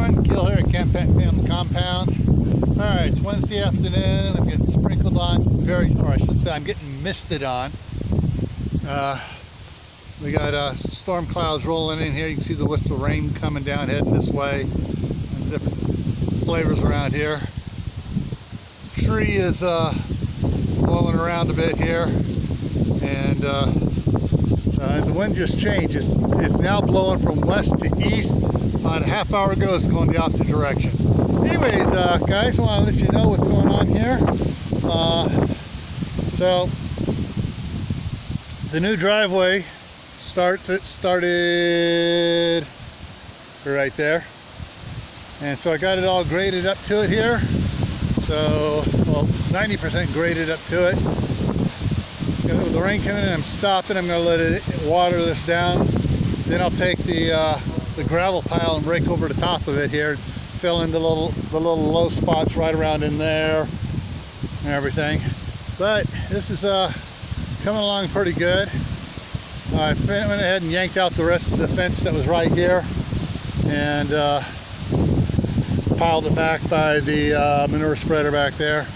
everyone, Gil here at Camp Family Compound. Alright, it's Wednesday afternoon. I'm getting sprinkled on, or I should say I'm getting misted on. We got storm clouds rolling in here. You can see the wisp of rain coming down, heading this way. And different flavors around here. Tree is blowing around a bit here. And the wind just changed. It's now blowing from west to east. About a half hour ago, it's going the opposite direction. Anyways, guys, I want to let you know what's going on here. So the new driveway started right there, and so I got it all graded up to it here. So, well, 90% graded up to it. With the rain coming in, I'm stopping. I'm going to let it water this down. Then I'll take the gravel pile and rake over the top of it here, fill in the little low spots right around in there and everything. But this is coming along pretty good. I went ahead and yanked out the rest of the fence that was right here and piled it back by the manure spreader back there.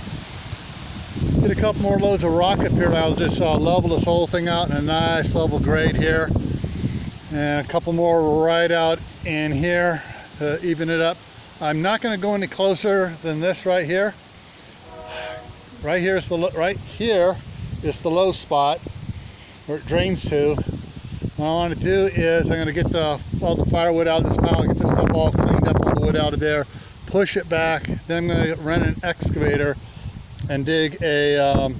Get a couple more loads of rock up here. I'll just level this whole thing out in a nice level grade here, and a couple more right out in here to even it up. I'm not going to go any closer than this right here. Right here is the low spot where it drains to. What I want to do is I'm going to get all the firewood out of this pile, get this stuff all cleaned up, all the wood out of there, push it back. Then I'm going to run an excavator and dig a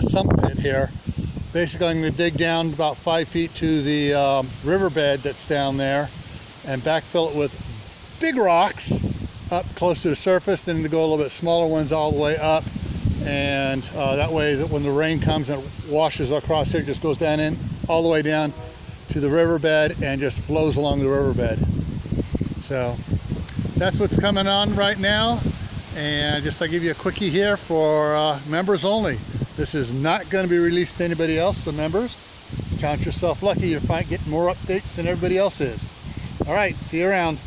sump pit here. Basically, I'm going to dig down about 5 feet to the riverbed that's down there and backfill it with big rocks up close to the surface, then to go a little bit smaller ones all the way up, and that way that when the rain comes and it washes across here, it just goes down in all the way down to the riverbed and just flows along the riverbed. So that's what's coming on right now. And just to give you a quickie here for members only. This is not going to be released to anybody else, so members, count yourself lucky. You're getting more updates than everybody else is. All right, see you around.